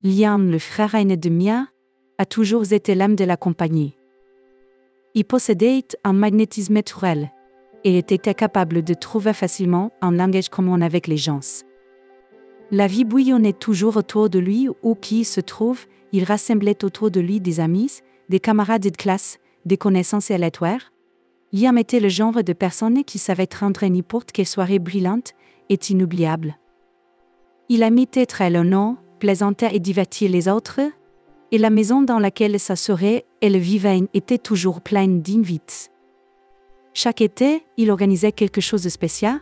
Liam, le frère aîné de Mia, a toujours été l'âme de la compagnie. Il possédait un magnétisme naturel et était capable de trouver facilement un langage commun avec les gens. La vie bouillonnait toujours autour de lui où qu'il se trouve, il rassemblait autour de lui des amis, des camarades de classe, des connaissances aléatoires. Liam était le genre de personne qui savait rendre n'importe quelle soirée brillante et inoubliable. Il aimait être le nom, plaisanter et divertir les autres, et la maison dans laquelle sa soirée et le vivait était toujours pleine d'invités. Chaque été, il organisait quelque chose de spécial.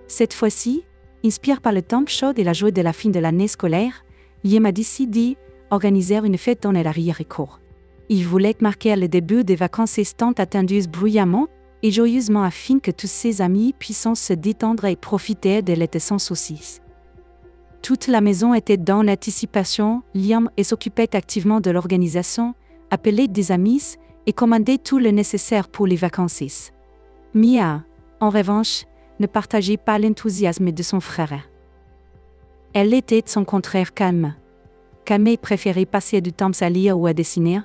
Cette fois-ci, inspiré par le temps chaud et la joie de la fin de l'année scolaire, Liam a décidé d'organiser une fête dans l'arrière-cour. Il voulait marquer le début des vacances tant attendues bruyamment et joyeusement afin que tous ses amis puissent se détendre et profiter de l'été sans soucis. Toute la maison était dans l'anticipation, Liam s'occupait activement de l'organisation, appelait des amis et commandait tout le nécessaire pour les vacances. Mia, en revanche, ne partageait pas l'enthousiasme de son frère. Elle était de son contraire calme. Camille préférait passer du temps à lire ou à dessiner.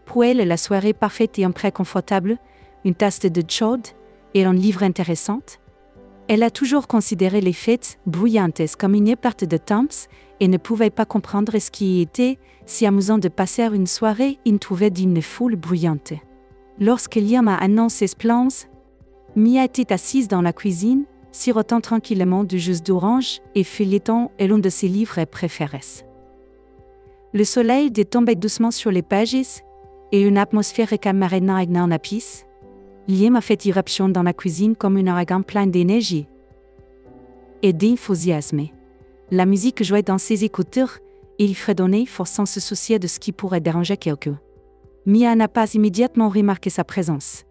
Pour elle, la soirée parfaite et un prêt confortable, une tasse de chaude et un livre intéressant. Elle a toujours considéré les fêtes bruyantes comme une perte de temps et ne pouvait pas comprendre ce qui était si amusant de passer une soirée entourée d'une foule bruyante. Lorsque Liam a annoncé ce plan, Mia était assise dans la cuisine, sirotant tranquillement du jus d'orange et feuilletant l'un de ses livres préférés. Le soleil tombait doucement sur les pages et une atmosphère camarade en apis. Liam a fait irruption dans la cuisine comme un ouragan plein d'énergie et d'enthousiasme. La musique jouait dans ses écouteurs et il fredonnait sans se soucier de ce qui pourrait déranger quelqu'un. Mia n'a pas immédiatement remarqué sa présence.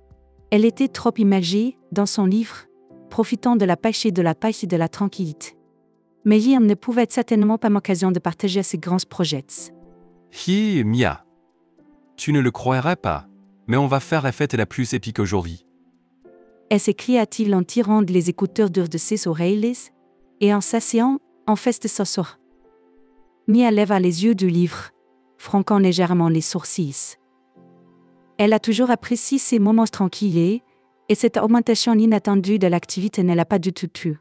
Elle était trop immergée dans son livre, profitant de la pêche et de la tranquillité. Mais Liam ne pouvait certainement pas m'occasion de partager ses grands projets. Hi, Mia. Tu ne le croirais pas, mais on va faire la fête la plus épique aujourd'hui. S'écria-t-il en tirant les écouteurs de ses oreilles et en s'asseyant en face de sa sœur. Mia leva les yeux du livre, fronçant légèrement les sourcils. Elle a toujours apprécié ces moments tranquilles, et cette augmentation inattendue de l'activité ne l'a pas du tout plu.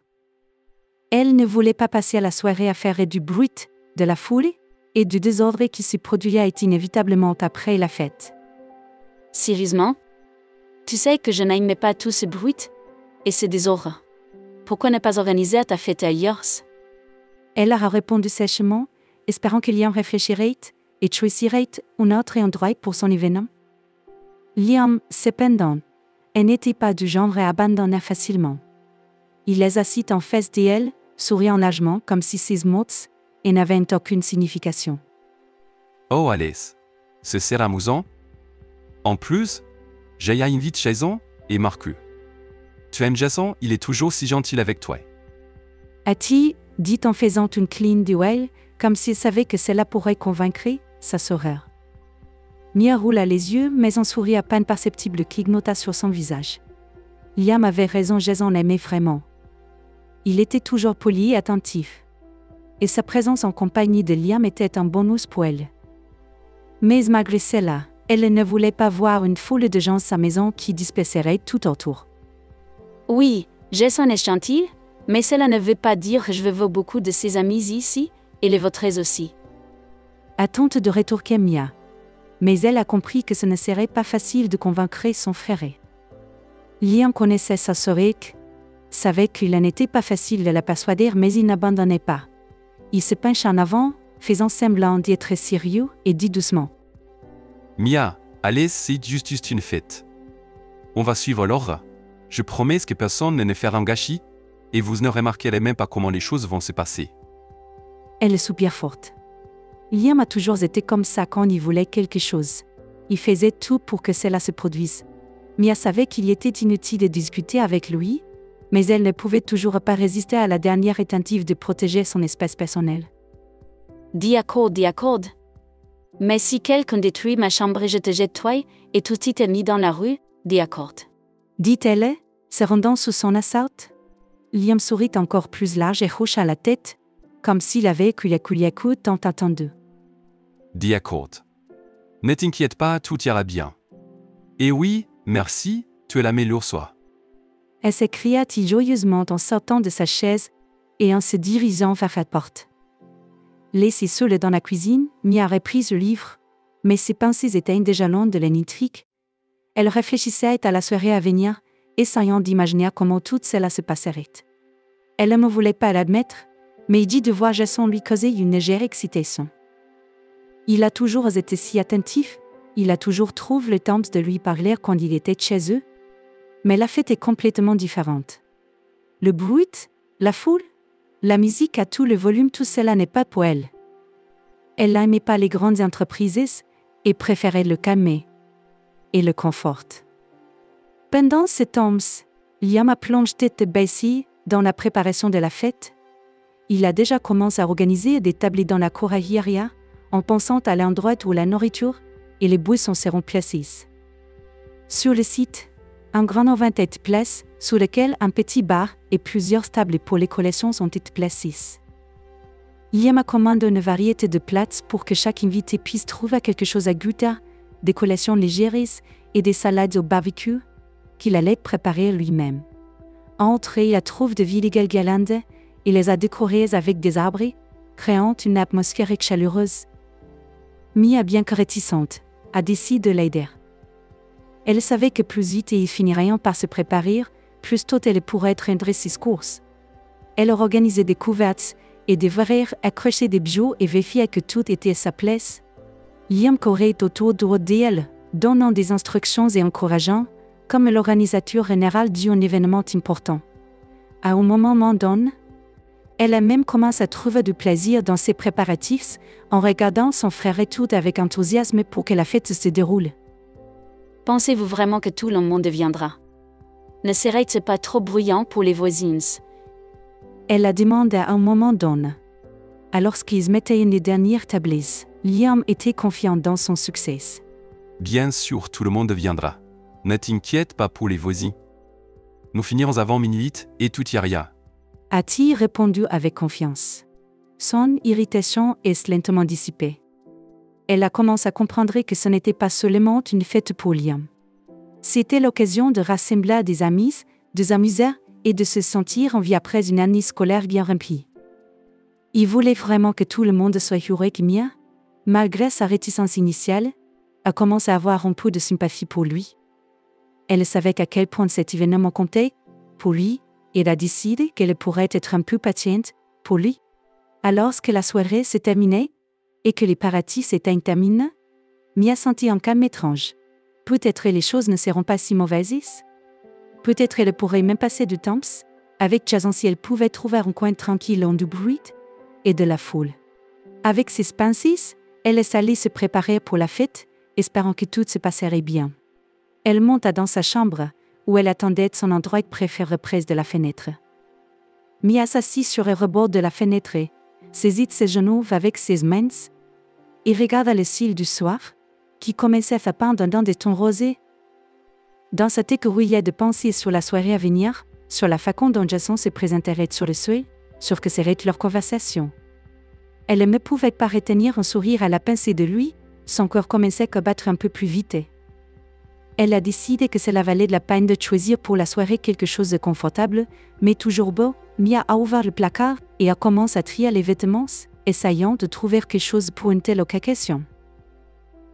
Elle ne voulait pas passer la soirée à faire du bruit, de la foule, et du désordre qui se produirait inévitablement après la fête. Sérieusement? Tu sais que je n'aimais pas tout ce bruit et ce désordre. Pourquoi ne pas organiser ta fête ailleurs? Elle a répondu sèchement, espérant que Liam réfléchirait et choisirait un autre endroit pour son événement. Liam, cependant, n'était pas du genre à abandonner facilement. Il les assit en face d'elle, souriant largement comme si ses mots n'avaient aucune signification. Oh Alice, c'est amusant. En plus, j'ai invité Jason et Marcus. Tu aimes Jason, il est toujours si gentil avec toi. A-t-il dit en faisant une clin d'œil, comme s'il savait que cela pourrait convaincre sa sœur. Mia roula les yeux, mais un sourire à peine perceptible clignota sur son visage. Liam avait raison, Jason l'aimait vraiment. Il était toujours poli et attentif. Et sa présence en compagnie de Liam était un bonus pour elle. Mais malgré cela, elle ne voulait pas voir une foule de gens à sa maison qui disperseraient tout autour. Oui, Jason est gentil, mais cela ne veut pas dire que je veux beaucoup de ses amis ici, et les vôtres aussi. A tente de rétorquer Mia. Mais elle a compris que ce ne serait pas facile de convaincre son frère. Liam connaissait sa sœur et savait qu'il n'était pas facile de la persuader, mais il n'abandonnait pas. Il se pencha en avant, faisant semblant d'être sérieux, et dit doucement. Mia, allez, c'est juste une fête. On va suivre l'ordre. Je promets que personne ne fera un gâchis, et vous ne remarquerez même pas comment les choses vont se passer. Elle soupira forte. Liam a toujours été comme ça quand il voulait quelque chose. Il faisait tout pour que cela se produise. Mia savait qu'il était inutile de discuter avec lui, mais elle ne pouvait toujours pas résister à la dernière tentative de protéger son espace personnel. D'accord. Mais si quelqu'un détruit ma chambre, je te jette toi, et tout est mis dans la rue, d'accord. Dit-elle, se rendant sous son assaut. Liam sourit encore plus large et hocha la tête, comme s'il avait couliacouliacou tant attendu. Dit à Kurt. Ne t'inquiète pas, tout ira bien. Et oui, merci, tu es la meilleure soi. Elle s'écria-t-il joyeusement en sortant de sa chaise et en se dirigeant vers la porte. Laissée seule dans la cuisine, Mia reprit le livre, mais ses pensées étaient déjà loin de l'intrigue. Elle réfléchissait à la soirée à venir, essayant d'imaginer comment tout cela se passerait. Elle ne voulait pas l'admettre, mais il dit de voir Jason lui causer une légère excitation. Il a toujours été si attentif, il a toujours trouvé le temps de lui parler quand il était chez eux, mais la fête est complètement différente. Le bruit, la foule, la musique à tout le volume, tout cela n'est pas pour elle. Elle n'aimait pas les grandes entreprises et préférait le calme et le confort. Pendant ce temps, Liam a plongé tête baissée dans la préparation de la fête. Il a déjà commencé à organiser des tables dans la cour arrière, en pensant à l'endroit où la nourriture et les boissons seront placées. Sur le site, un grand auvent est placé, sous lequel un petit bar et plusieurs tables pour les collections ont été placées. Liam a commandé une variété de plats pour que chaque invité puisse trouver quelque chose à goûter, des collations légères et des salades au barbecue, qu'il allait préparer lui-même. En entrée, il a trouvé de vieilles guirlandes et les a décorées avec des arbres, créant une atmosphère chaleureuse. Mia, bien que réticente, a décidé de l'aider. Elle savait que plus vite ils finiraient par se préparer, plus tôt elle pourrait rendre ses courses. Elle organisait des couvertes et des verres, accrochait des bijoux et vérifiait que tout était à sa place. Liam courait autour d'elle, donnant des instructions et encourageant, comme l'organisateur général d'un événement important. À un moment donné, elle a même commencé à trouver du plaisir dans ses préparatifs, en regardant son frère et tout avec enthousiasme pour que la fête se déroule. Pensez-vous vraiment que tout le monde viendra? Ne serait-ce pas trop bruyant pour les voisines? Elle a demandé à un moment donné. Alors qu'ils mettaient une dernière tables, Liam était confiant dans son succès. Bien sûr, tout le monde viendra. Ne t'inquiète pas pour les voisins. Nous finirons avant minuit et tout ira. A-t-il répondu avec confiance. Son irritation est lentement dissipée. Elle a commencé à comprendre que ce n'était pas seulement une fête pour Liam. C'était l'occasion de rassembler des amis, de s'amuser et de se sentir en vie après une année scolaire bien remplie. Il voulait vraiment que tout le monde soit heureux que Mia, malgré sa réticence initiale, a commencé à avoir un peu de sympathie pour lui. Elle savait à quel point cet événement comptait pour lui, et elle a décidé qu'elle pourrait être un peu patiente pour lui. Alors que la soirée s'est terminée, et que les paratis s'étaient terminés, Mia sentit un calme étrange. Peut-être les choses ne seront pas si mauvaises. Peut-être elle pourrait même passer du temps avec Jason si elle pouvait trouver un coin tranquille loin du bruit et de la foule. Avec ses pensées, elle est allée se préparer pour la fête, espérant que tout se passerait bien. Elle monta dans sa chambre, où elle attendait son endroit préféré près de la fenêtre. Mia s'assit sur le rebord de la fenêtre, saisit ses genoux avec ses mains, et regarda le ciel du soir, qui commençait à peindre dans des tons rosés. Dans cette écrouillée de pensées sur la soirée à venir, sur la façon dont Jason se présenterait sur le seuil, sur que serait leur conversation. Elle ne pouvait pas retenir un sourire à la pensée de lui, son cœur commençait à battre un peu plus vite. Elle a décidé que cela valait de la peine de choisir pour la soirée quelque chose de confortable, mais toujours beau. Mia a ouvert le placard et a commencé à trier les vêtements, essayant de trouver quelque chose pour une telle occasion.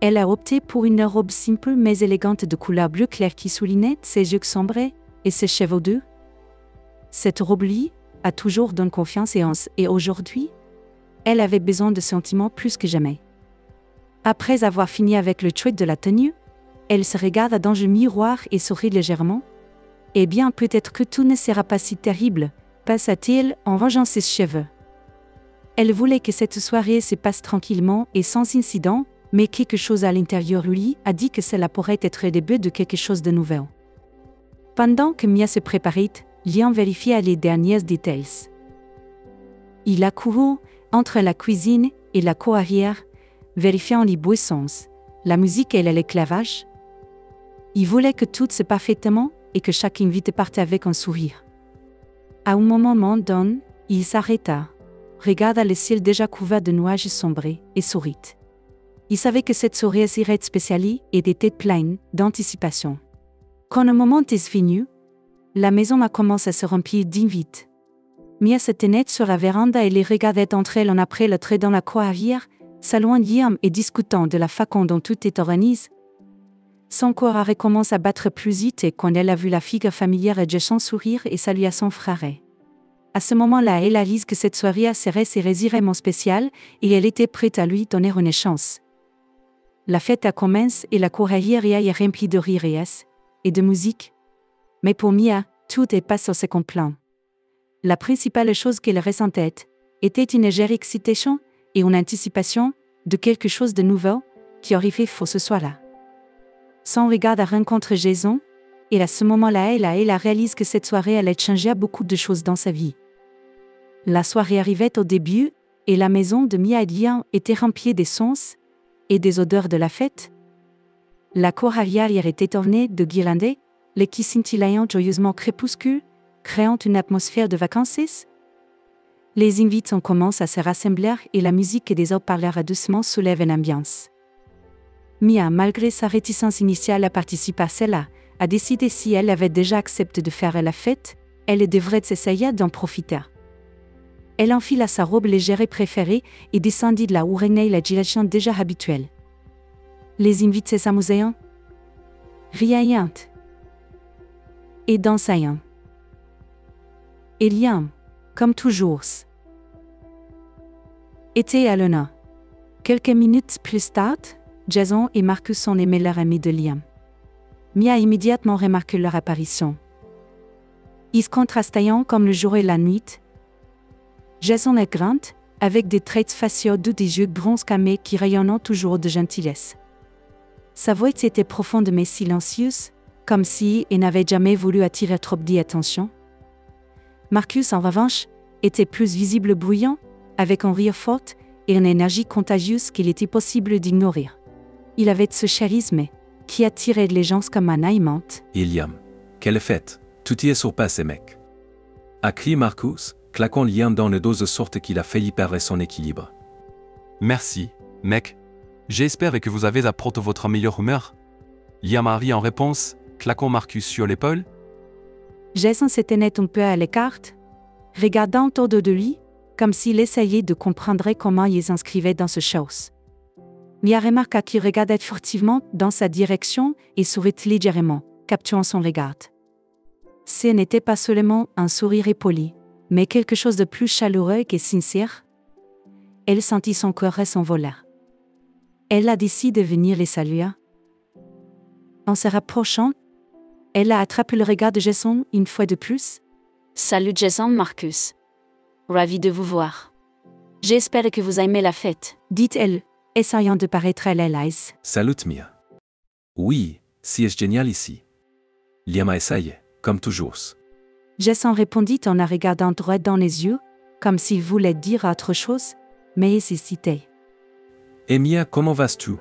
Elle a opté pour une robe simple mais élégante de couleur bleu clair qui soulignait ses yeux sombres et ses cheveux doux. Cette robe-là a toujours donné confiance et aujourd'hui, elle avait besoin de sentiments plus que jamais. Après avoir fini avec le choix de la tenue, elle se regarde dans le miroir et sourit légèrement. « Eh bien, peut-être que tout ne sera pas si terrible », pensa-t-elle en rangeant ses cheveux. Elle voulait que cette soirée se passe tranquillement et sans incident, mais quelque chose à l'intérieur lui a dit que cela pourrait être le début de quelque chose de nouveau. Pendant que Mia se préparait, Liam vérifiait les derniers détails. Il a couru entre la cuisine et la cour arrière, vérifiant les boissons, la musique et l'éclavage. Il voulait que tout se passe parfaitement et que chaque invité parte avec un sourire. À un moment donné, il s'arrêta, regarda le ciel déjà couvert de nuages sombrés et sourit. Il savait que cette soirée serait spéciale et était pleine d'anticipation. Quand le moment est venu, la maison a commencé à se remplir d'invités. Mia se tenait sur la véranda et les regardait entrer l'un après l'autre dans la cour arrière, saluant et discutant de la façon dont tout est organisé. Son cœur a recommencé à battre plus vite quand elle a vu la figure familière de Jason sourire et saluer son frère. À ce moment-là, elle a réalisé que cette soirée serait vraiment spéciale et elle était prête à lui donner une chance. La fête a commencé et la cour arrière est remplie de rires et de musique. Mais pour Mia, tout est pas sur ce plan. La principale chose qu'elle ressentait était une légère excitation et une anticipation de quelque chose de nouveau qui arrivait ce soir-là. Son regard a rencontré Jason, et à ce moment-là, elle a réalisé que cette soirée allait changer beaucoup de choses dans sa vie. La soirée arrivait au début, et la maison de Mia et Liam était remplie des sons et des odeurs de la fête. La cour arrière était ornée de guirlandes, les qui scintillant joyeusement crépuscule, créant une atmosphère de vacances. Les invités commencent à se rassembler et la musique des haut-parleurs doucement soulève une ambiance. Mia, malgré sa réticence initiale à participer à cela, a décidé si elle avait déjà accepté de faire la fête, elle devrait s'essayer d'en profiter. Elle enfila sa robe légère et préférée et descendit de là où régnait la direction déjà habituelle. Les invités s'amusaient, riaient et dansaient. Et Liam, comme toujours, était à l'honneur. Quelques minutes plus tard, Jason et Marcus sont les meilleurs amis de Liam. Mia a immédiatement remarqué leur apparition. Ils contrastaient comme le jour et la nuit. Jason est grand, avec des traits faciaux doux des yeux bronze camés qui rayonnent toujours de gentillesse. Sa voix était profonde mais silencieuse, comme si il n'avait jamais voulu attirer trop d'attention. Marcus, en revanche, était plus visible bruyant, avec un rire fort et une énergie contagieuse qu'il était possible d'ignorer. Il avait ce charisme qui attirait les gens comme un aimante. Liam, quelle fête, tout y est surpassé, mec. A crié Marcus, claquant Liam dans le dos de sorte qu'il a failli perdre son équilibre. Merci, mec. J'espère que vous avez apporté votre meilleure humeur. Liam a ri en réponse, claquant Marcus sur l'épaule. Jason se tenait un peu à l'écart, regardant autour de lui, comme s'il essayait de comprendre comment il s'inscrivait dans ce chose. Mia remarqua qu'il regardait furtivement dans sa direction et sourit légèrement, capturant son regard. Ce n'était pas seulement un sourire poli, mais quelque chose de plus chaleureux et sincère. Elle sentit son cœur s'envoler. Elle a décidé de venir les saluer. En se rapprochant, elle a attrapé le regard de Jason une fois de plus. Salut Jason, Marcus. Ravi de vous voir. J'espère que vous aimez la fête, dit-elle, essayant de paraître à l'aise. Salut Mia. Oui, c'est génial ici. Liam a essayé, comme toujours. Jason répondit en la regardant droit dans les yeux, comme s'il voulait dire autre chose, mais hésitait. Et Mia, comment vas-tu?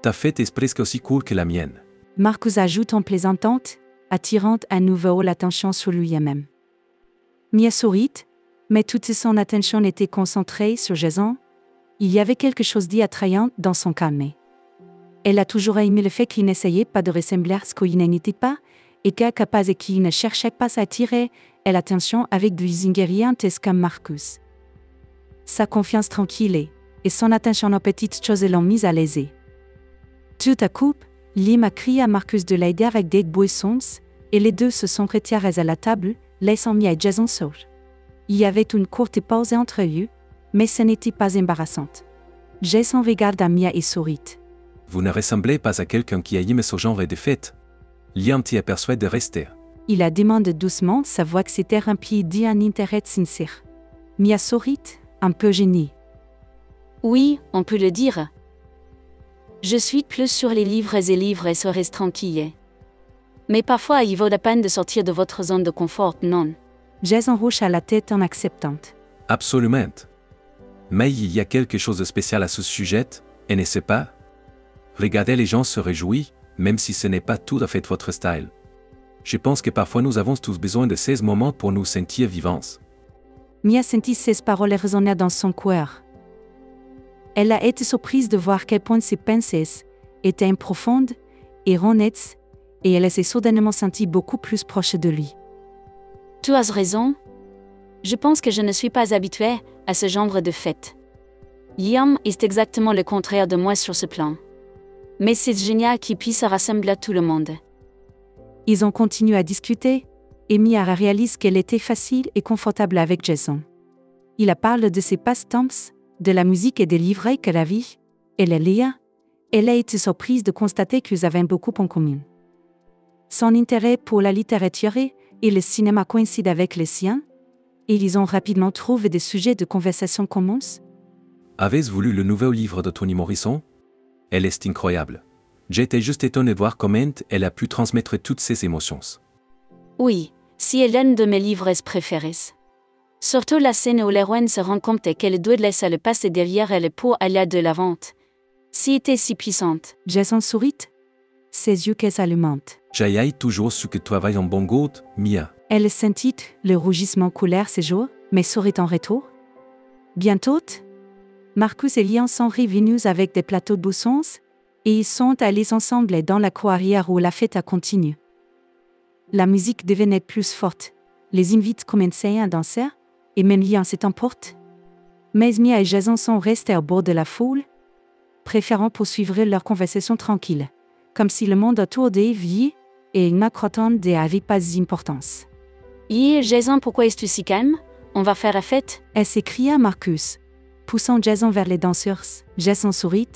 Ta fête est presque aussi cool que la mienne. Marcus ajoute en plaisantant, attirant à nouveau l'attention sur lui-même. Mia sourit, mais toute son attention était concentrée sur Jason. Il y avait quelque chose d'attrayant dans son calme. Elle a toujours aimé le fait qu'il n'essayait pas de ressembler à ce qu'il n'était pas, et capaz et qu'il ne cherchait pas à attirer l'attention avec des ingrédients comme Marcus. Sa confiance tranquille et son attention aux petites choses l'ont mise à l'aise. Tout à coup, Liam a crié à Marcus de l'aider avec des boissons, et les deux se sont retirés à la table, laissant Mia et Jason seuls. Il y avait une courte pause entre eux, mais ce n'était pas embarrassant. Jason regarda Mia et sourit. Vous ne ressemblez pas à quelqu'un qui aime ce genre de fête. Liam t'y est persuadé de rester. Il a demandé doucement, sa voix s'était remplie d'un intérêt sincère. Mia sourit, un peu gênée. Oui, on peut le dire. Je suis plus sur les livres et serais tranquille. Mais parfois il vaut la peine de sortir de votre zone de confort, non? Jason hocha la tête en acceptant. Absolument. Mais il y a quelque chose de spécial à ce sujet, et n'est-ce pas? Regardez les gens se réjouir, même si ce n'est pas tout à fait votre style. Je pense que parfois nous avons tous besoin de ces moments pour nous sentir vivants. Mia sentit ces paroles résonner dans son cœur. Elle a été surprise de voir quel point ses pensées étaient profondes et honnêtes, et elle s'est soudainement sentie beaucoup plus proche de lui. Tu as raison. Je pense que je ne suis pas habituée à ce genre de fête. Liam est exactement le contraire de moi sur ce plan. Mais c'est génial qu'il puisse rassembler tout le monde. Ils ont continué à discuter, et Mia réalise qu'elle était facile et confortable avec Jason. Il a parlé de ses passe-temps, de la musique et des livres qu'elle a vus. Elle est Léa. Elle a été surprise de constater qu'ils avaient beaucoup en commun. Son intérêt pour la littérature et le cinéma coïncide avec le sien, et ils ont rapidement trouvé des sujets de conversation communs. Avez-vous lu le nouveau livre de Toni Morrison? Elle est incroyable. J'étais juste étonné de voir comment elle a pu transmettre toutes ses émotions. Oui, c'est l'un de mes livres préférés. Surtout la scène où l'héroïne se rend compte qu'elle doit laisser le passé derrière elle pour aller de l'avant. C'était si puissante. Jason sourit, ses yeux s'allumentent. J'ai toujours su que tu avais un bon goût, Mia. Elle sentit le rougissement couler ses joues, mais sourit en retour. Bientôt, Marcus et Liam sont revenus avec des plateaux de boissons, et ils sont allés ensemble dans la cour arrière où la fête a continué. La musique devenait plus forte, les invités commençaient à danser, et même Liam s'est emporté. Mais Mia et Jason sont restés au bord de la foule, préférant poursuivre leur conversation tranquille, comme si le monde autour d'eux vivait et n'accordant des pas d'importance. Jason, pourquoi es-tu si calme? On va faire la fête? Elle s'écria Marcus, poussant Jason vers les danseurs. Jason sourit.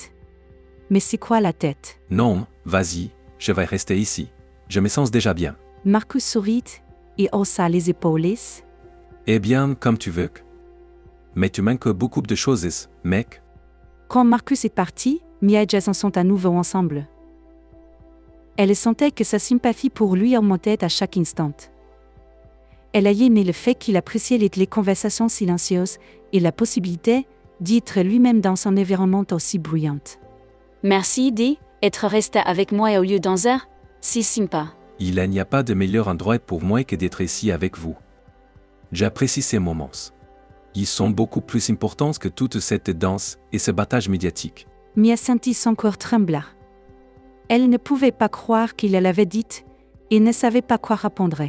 Mais c'est quoi la tête? Non, vas-y, je vais rester ici. Je me sens déjà bien. Marcus sourit et haussa les épaules. Eh bien, comme tu veux. Mais tu manques beaucoup de choses, mec. Quand Marcus est parti, Mia et Jason sont à nouveau ensemble. Elle sentait que sa sympathie pour lui augmentait à chaque instant. Elle a aimé le fait qu'il appréciait les conversations silencieuses et la possibilité d'être lui-même dans son environnement aussi bruyant. Merci d'être resté avec moi au lieu d'un heure, c'est sympa. Il n'y a pas de meilleur endroit pour moi que d'être ici avec vous. J'apprécie ces moments. Ils sont beaucoup plus importants que toute cette danse et ce battage médiatique. Mia sentit son corps trembler. Elle ne pouvait pas croire qu'il l'avait dit, et ne savait pas quoi répondre.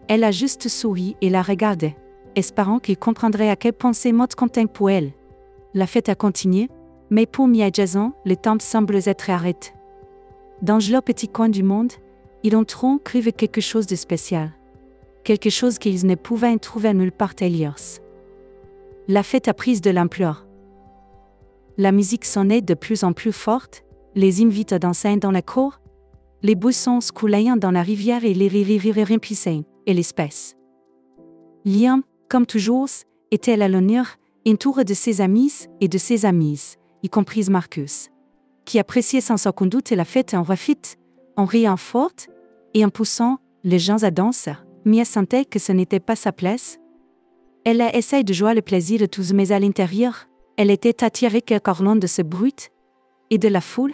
Elle a juste souri et la regardé, espérant qu'il comprendrait à quel point ces mots comptaient pour elle. La fête a continué, mais pour Mia et Jason, le temps semble être arrêté. Dans le petit coin du monde, ils ont trouvé quelque chose de spécial. Quelque chose qu'ils ne pouvaient trouver nulle part ailleurs. La fête a pris de l'ampleur. La musique sonnait de plus en plus forte, les invités dansaient dans la cour, les buissons coulaient dans la rivière et les rivières remplissaient, et l'espace. Liam, comme toujours, était à l'honneur, entouré de ses amis et de ses amies, y compris Marcus, qui appréciait sans aucun doute la fête en refit, en riant fort et en poussant les gens à danser. Mia sentait que ce n'était pas sa place. Elle a essayé de jouer le plaisir de tous, mais à l'intérieur, elle était attirée quelque loin de ce bruit et de la foule.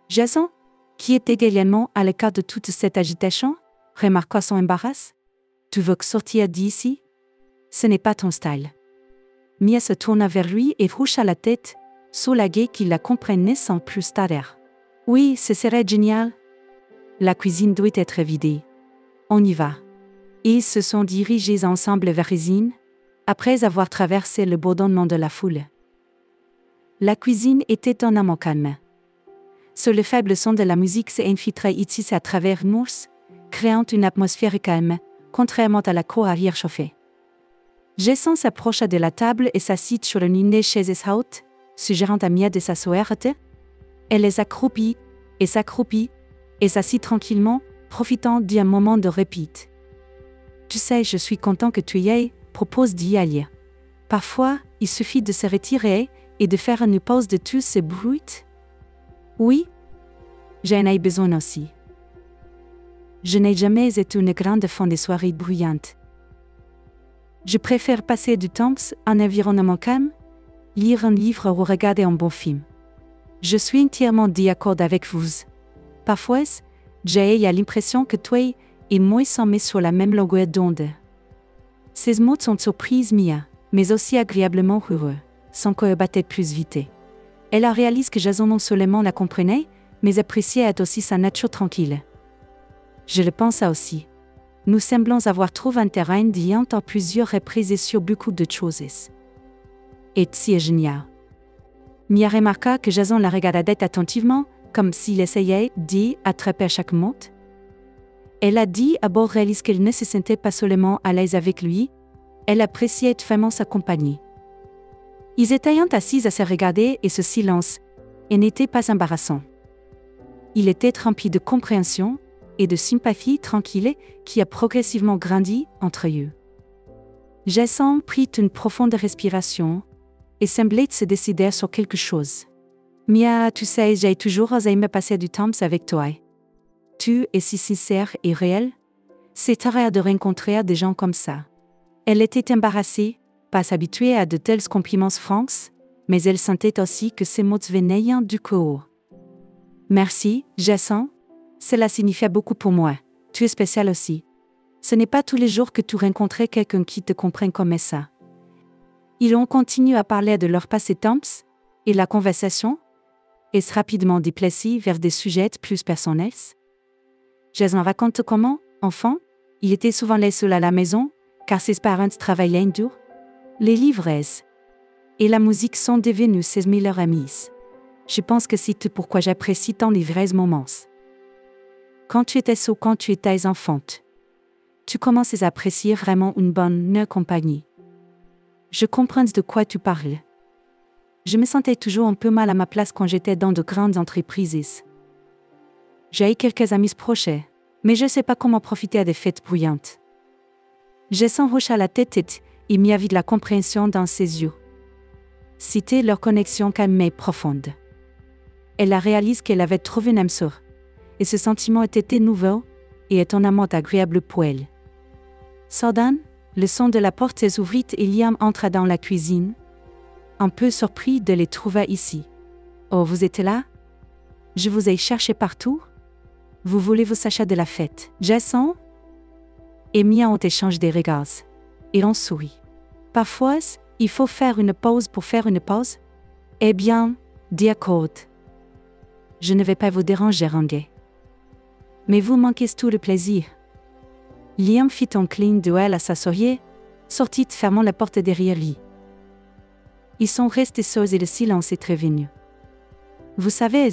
Jason, qui était également à l'écart de toute cette agitation, remarqua son embarras. Tu veux sortir d'ici? Ce n'est pas ton style. Mia se tourna vers lui et hocha la tête, soulagée qu'il la comprenait sans plus tarder. Oui, ce serait génial. La cuisine doit être vidée. On y va. Et ils se sont dirigés ensemble vers l'usine, après avoir traversé le bourdonnement de la foule. La cuisine était étonnamment calme. Sur le faible son de la musique s'infiltrait ici à travers murs, créant une atmosphère calme, contrairement à la cour arrière chauffée. Jason s'approcha de la table et s'assit sur une des chaises hautes, suggérant à Mia de s'asseoir. Elle s'accroupit, et s'assit tranquillement, profitant d'un moment de répit. Tu sais, je suis content que tu y ailles, propose d'y aller. Parfois, il suffit de se retirer et de faire une pause de tout ce bruit. Oui, j'en ai besoin aussi. Je n'ai jamais été une grande fan des soirées bruyantes. Je préfère passer du temps en environnement calme, lire un livre ou regarder un bon film. Je suis entièrement d'accord avec vous. Parfois, j'ai l'impression que toi et moi sommes sur la même longueur d'onde. Ces mots sont surprises Mia, mais aussi agréablement heureux. Son cœur battait plus vite. Elle a réalisé que Jason non seulement la comprenait, mais appréciait aussi sa nature tranquille. Je le pense aussi. Nous semblons avoir trouvé un terrain d'entente en plusieurs reprises et sur beaucoup de choses. Et c'est génial. Mia remarqua que Jason la regardait attentivement, comme s'il essayait d'y attraper chaque mot. Elle a dit à bord réalise qu'elle ne se sentait pas seulement à l'aise avec lui, elle appréciait vraiment sa compagnie. Ils étaient assis à se regarder et ce silence, et n'était pas embarrassant. Il était rempli de compréhension et de sympathie tranquille qui a progressivement grandi entre eux. Jason prit une profonde respiration et semblait se décider sur quelque chose. Mia, tu sais, j'ai toujours aimé passer du temps avec toi. Tu es si sincère et réel. C'est rare de rencontrer des gens comme ça. Elle était embarrassée, pas habituée à de tels compliments francs, mais elle sentait aussi que ces mots venaient du cœur. Merci, Jason. Cela signifiait beaucoup pour moi. Tu es spécial aussi. Ce n'est pas tous les jours que tu rencontres quelqu'un qui te comprend comme ça. Ils ont continué à parler de leur passé temps, et la conversation est rapidement déplacée vers des sujets plus personnels. Jason raconte comment, enfant, il était souvent seul à la maison, car ses parents travaillaient dur. Les livres et la musique sont devenus ses meilleurs amis. Je pense que c'est tout pourquoi j'apprécie tant les vrais moments. Quand tu étais seul, quand tu étais enfant, tu commences à apprécier vraiment une bonne compagnie. Je comprends de quoi tu parles. Je me sentais toujours un peu mal à ma place quand j'étais dans de grandes entreprises. J'ai quelques amis proches, mais je ne sais pas comment profiter des fêtes bruyantes. Jason hocha la tête et m'y avait de la compréhension dans ses yeux. C'était leur connexion calme et profonde. Elle a réalisé qu'elle avait trouvé une âme sœur, et ce sentiment était nouveau et étonnamment agréable pour elle. Soudain, le son de la porte s'ouvrit et Liam entra dans la cuisine, un peu surpris de les trouver ici. « Oh, vous êtes là? Je vous ai cherché partout. Vous voulez vous sacher de la fête, Jason ?» Et Mia ont échangé des regards. Et on sourit. Parfois, il faut faire une pause pour faire une pause. Eh bien, d'accord. Je ne vais pas vous déranger, Ranguet. Mais vous manquez tout le plaisir. Liam fit un clin d'œil à sa soeur, sortit fermant la porte derrière lui. Ils sont restés seuls et le silence est revenu. Vous savez,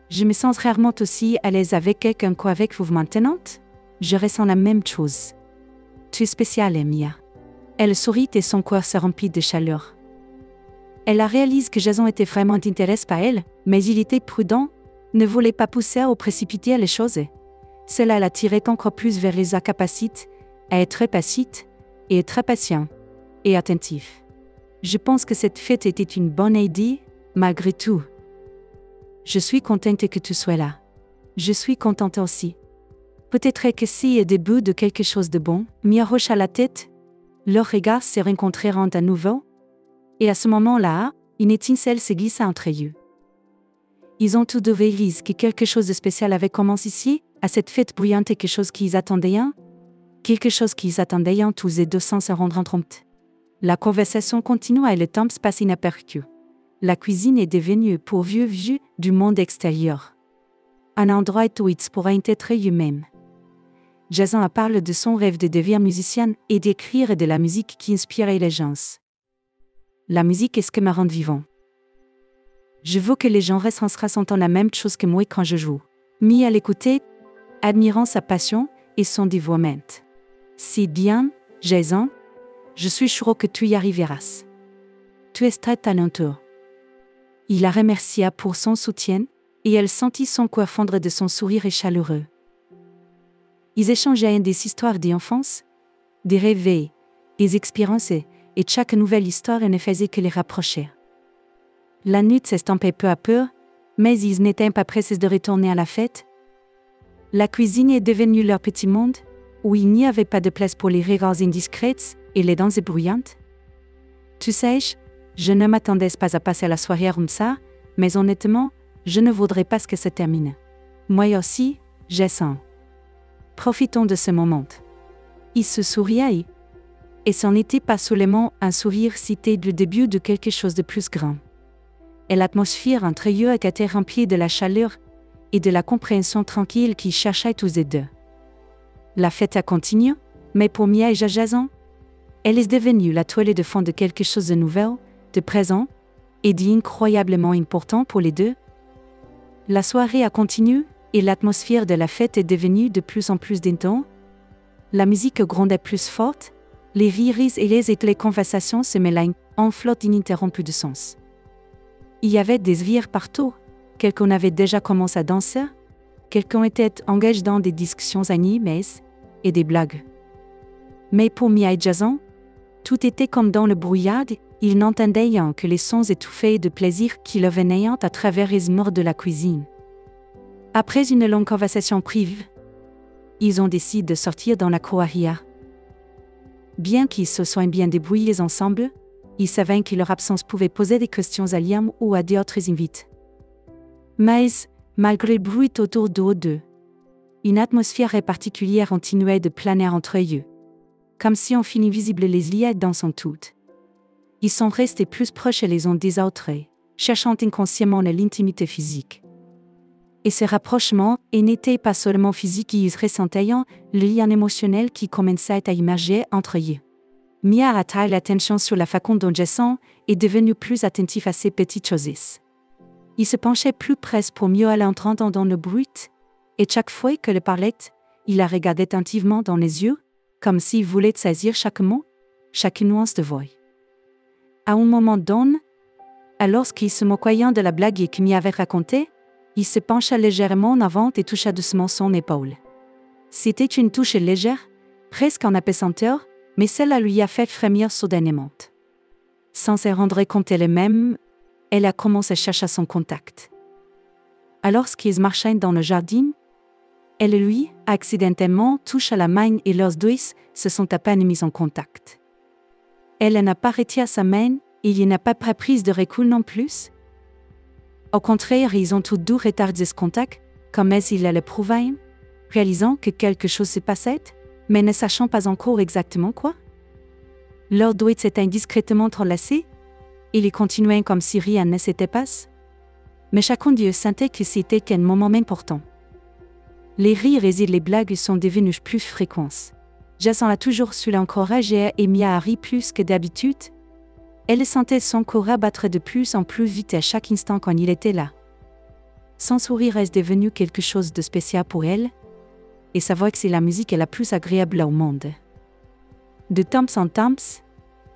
je me sens rarement aussi à l'aise avec quelqu'un qu'avec vous maintenant. Je ressens la même chose. Tu es spéciale, Mia. Elle sourit et son cœur se remplit de chaleur. Elle a réalisé que Jason était vraiment intéressé par elle, mais il était prudent, ne voulait pas pousser ou précipiter les choses. Cela l'attirait encore plus vers les capacités à être passive et très patient et attentif. Je pense que cette fête était une bonne idée, malgré tout. Je suis contente que tu sois là. Je suis contente aussi. Peut-être que c'est le début de quelque chose de bon. Mia hocha la tête. Leurs regards se rencontrèrent à nouveau. Et à ce moment-là, une étincelle se glissa entre eux. Ils ont tous deux réalisé que quelque chose de spécial avait commencé ici, à cette fête bruyante, quelque chose qu'ils attendaient. Quelque chose qu'ils attendaient tous les deux sans se rendre compte. La conversation continua et le temps se passe inaperçu. La cuisine est devenue pourvue vue du monde extérieur. Un endroit où ils pourraient être eux-mêmes. Jason a parlé de son rêve de devenir musicien et d'écrire de la musique qui inspirait les gens. La musique est ce qui me rend vivant. Je veux que les gens ressentent la même chose que moi quand je joue. Mia l'écoutait, admirant sa passion et son dévouement. C'est bien, Jason. Je suis sûre que tu y arriveras. Tu es très talentueux. Il la remercia pour son soutien, et elle sentit son cœur fondre de son sourire et chaleureux. Ils échangeaient des histoires d'enfance, des rêves, des expériences, et chaque nouvelle histoire ne faisait que les rapprocher. La nuit s'estampait peu à peu, mais ils n'étaient pas pressés de retourner à la fête. La cuisine est devenue leur petit monde, où il n'y avait pas de place pour les regards indiscrètes et les danses bruyantes. Tu sais, je ne m'attendais pas à passer la soirée comme ça, mais honnêtement, je ne voudrais pas que ça termine. Moi aussi, Jason. Profitons de ce moment. Il se souriait. et ce n'était pas seulement un sourire, c'était le début de quelque chose de plus grand. Et l'atmosphère entre eux était remplie de la chaleur et de la compréhension tranquille qui cherchaient tous les deux. La fête a continué, mais pour Mia et Jason, elle est devenue la toile de fond de quelque chose de nouvel, de présent, et d'incroyablement important pour les deux. La soirée a continué, et l'atmosphère de la fête est devenue de plus en plus intense. La musique grondait plus forte, les rires et les conversations se mêlaient en flotte ininterrompue de sens. Il y avait des rires partout, quelqu'un avait déjà commencé à danser, quelqu'un était engagé dans des discussions animées et des blagues. Mais pour Mia et Jason, tout était comme dans le brouillard, ils n'entendaient que les sons étouffés de plaisir qui leur venaient à travers les murs de la cuisine. Après une longue conversation privée, ils ont décidé de sortir dans la cour arrière. Bien qu'ils se soient bien débrouillés ensemble, ils savaient que leur absence pouvait poser des questions à Liam ou à d'autres invités. Mais, malgré le bruit autour d'eux, une atmosphère particulière continuait de planer entre eux, comme si on finit visible les liens dans son tout. Ils sont restés plus proches les uns des autres, cherchant inconsciemment l'intimité physique. Et ce rapprochement n'était pas seulement physique, ils ressentaient le lien émotionnel qui commençait à émerger entre eux. Mia a attiré l'attention sur la façon dont Jason est devenu plus attentif à ces petites choses. Il se penchait plus près pour mieux l'entendre dans le bruit, et chaque fois que le parlait, il la regardait attentivement dans les yeux, comme s'il voulait saisir chaque mot, chaque nuance de voix. À un moment donné, alors qu'il se moquait de la blague que Mia avait racontée, il se pencha légèrement en avant et toucha doucement son épaule. C'était une touche légère, presque en apesanteur, mais celle-là lui a fait frémir soudainement. Sans se rendre compte elle-même, elle a commencé à chercher son contact. Alors qu'ils marchaient dans le jardin, elle lui, accidentellement, toucha la main et leurs deux se sont à peine mis en contact. Elle n'a pas retiré sa main et il n'a pas pris de recul non plus. Au contraire, ils ont tous deux retardé ce contact, comme s'ils le prouvaient, réalisant que quelque chose se passait, mais ne sachant pas encore exactement quoi. Leurs doigts s'étaient discrètement enlacés, et ils continuaient comme si rien ne s'était passé. Mais chacun d'eux sentait que c'était un moment important. Les rires et les blagues sont devenus plus fréquents. Jason a toujours su l'encourager et Mia a ri plus que d'habitude. Elle sentait son corps battre de plus en plus vite à chaque instant quand il était là. Son sourire est devenu quelque chose de spécial pour elle, et sa voix que c'est la musique la plus agréable au monde. De temps en temps,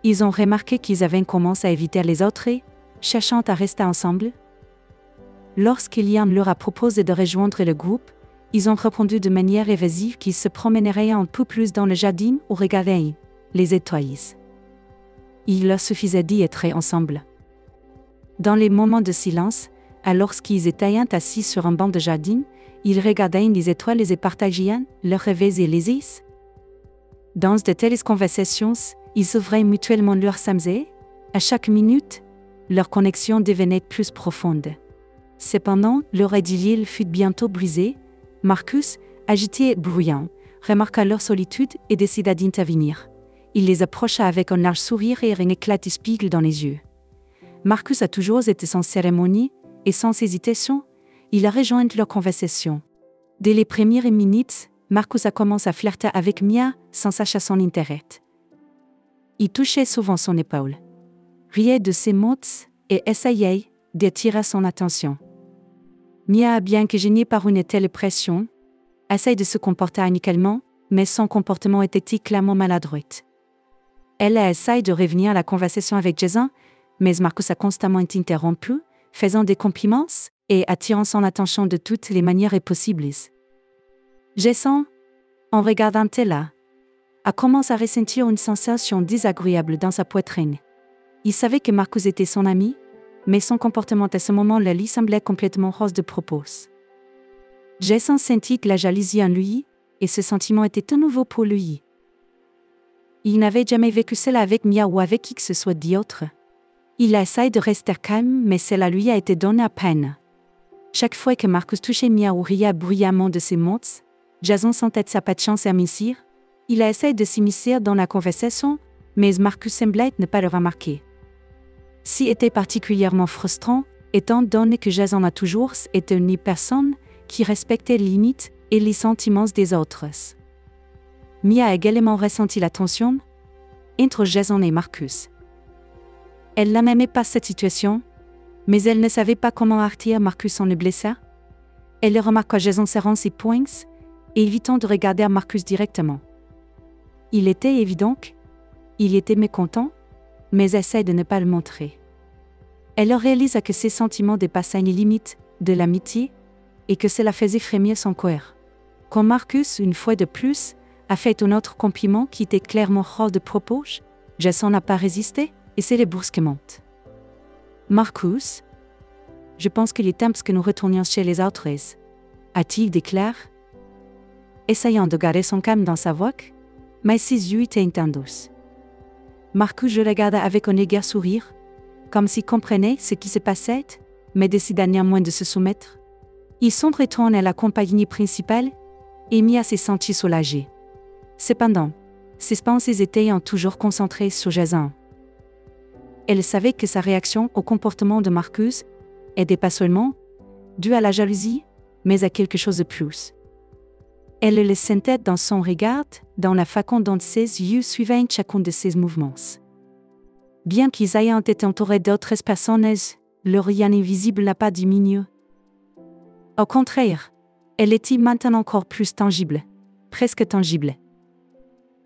ils ont remarqué qu'ils avaient commencé à éviter les autres, cherchant à rester ensemble. Lorsque Liam leur a proposé de rejoindre le groupe, ils ont répondu de manière évasive qu'ils se promèneraient un peu plus dans le jardin ou regarderaient les étoiles. Il leur suffisait d'y être ensemble. Dans les moments de silence, alors qu'ils étaient assis sur un banc de jardin, ils regardaient les étoiles et partageaient leurs rêves et les is. Dans de telles conversations, ils s'ouvraient mutuellement leurs samedis. À chaque minute, leur connexion devenait plus profonde. Cependant, leur idylle fut bientôt brisée. Marcus, agité et bruyant, remarqua leur solitude et décida d'intervenir. Il les approcha avec un large sourire et un éclat de spiegel dans les yeux. Marcus a toujours été sans cérémonie, et sans hésitation, il a rejoint leur conversation. Dès les premières minutes, Marcus a commencé à flirter avec Mia sans sacher son intérêt. Il touchait souvent son épaule, riait de ses mots et essayait d'attirer son attention. Mia, bien que gênée par une telle pression, essaye de se comporter amicalement, mais son comportement était clairement maladroit. Elle essaye de revenir à la conversation avec Jason, mais Marcus a constamment été interrompu, faisant des compliments et attirant son attention de toutes les manières possibles. Jason, en regardant Tella, a commencé à ressentir une sensation désagréable dans sa poitrine. Il savait que Marcus était son ami, mais son comportement à ce moment-là lui semblait complètement hors de propos. Jason sentit la jalousie en lui, et ce sentiment était à nouveau pour lui. Il n'avait jamais vécu cela avec Mia ou avec qui que ce soit d'autre. Il a essayé de rester calme, mais cela lui a été donné à peine. Chaque fois que Marcus touchait Mia ou riait bruyamment de ses mots, Jason sentait sa patience s'amincir. Il a essayé de s'immiscer dans la conversation, mais Marcus semblait ne pas le remarquer. Si était particulièrement frustrant, étant donné que Jason a toujours été une personne qui respectait les limites et les sentiments des autres. Mia a également ressenti la tension entre Jason et Marcus. Elle n'aimait pas cette situation, mais elle ne savait pas comment avertir Marcus en le blessant. Elle remarqua Jason serrant ses poings et évitant de regarder Marcus directement. Il était évident qu'il était mécontent, mais essaie de ne pas le montrer. Elle réalisa que ses sentiments dépassaient les limites de l'amitié et que cela faisait frémir son cœur. Quand Marcus, une fois de plus, a fait un autre compliment qui était clairement hors de propos, Jason n'a pas résisté et s'est les brusquement. Marcus, je pense qu'il est temps que nous retournions chez les autres, a-t-il déclaré, essayant de garder son calme dans sa voix, mais ses yeux étaient intenses. Marcus le regarda avec un léger sourire, comme s'il comprenait ce qui se passait, mais décida néanmoins de se soumettre. Ils sont retournés à la compagnie principale, et Mia s'est sentie soulagée. Cependant, ses pensées étaient toujours concentrées sur Jason. Elle savait que sa réaction au comportement de Marcus était pas seulement due à la jalousie, mais à quelque chose de plus. Elle le sentait dans son regard, dans la façon dont ses yeux suivaient chacun de ses mouvements. Bien qu'ils aient été entourés d'autres personnes, leur lien invisible n'a pas diminué. Au contraire, elle était maintenant encore plus tangible, presque tangible.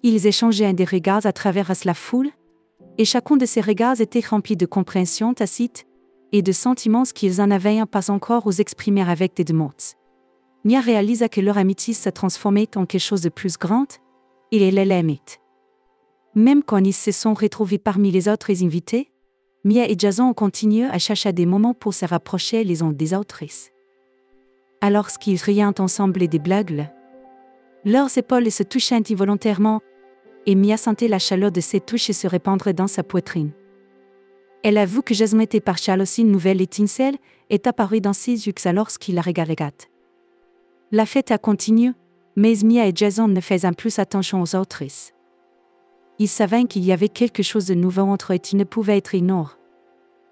Ils échangeaient des regards à travers la foule, et chacun de ces regards était rempli de compréhension tacite et de sentiments qu'ils en avaient pas encore osé exprimer avec des mots. Mia réalisa que leur amitié se transformait en quelque chose de plus grand, et elle l'aimait. Même quand ils se sont retrouvés parmi les autres invités, Mia et Jason ont continué à chercher des moments pour se rapprocher les uns des autres. Alors qu'ils riaient ensemble et des blagues, leurs épaules se touchaient involontairement, et Mia sentait la chaleur de ses touches se répandre dans sa poitrine. Elle avoue que Jason était par jalousie une nouvelle étincelle est apparue dans ses yeux lorsqu'il la regardait. La fête a continué, mais Mia et Jason ne faisaient plus attention aux autres. Ils savaient qu'il y avait quelque chose de nouveau entre eux et ils ne pouvaient être ignorés.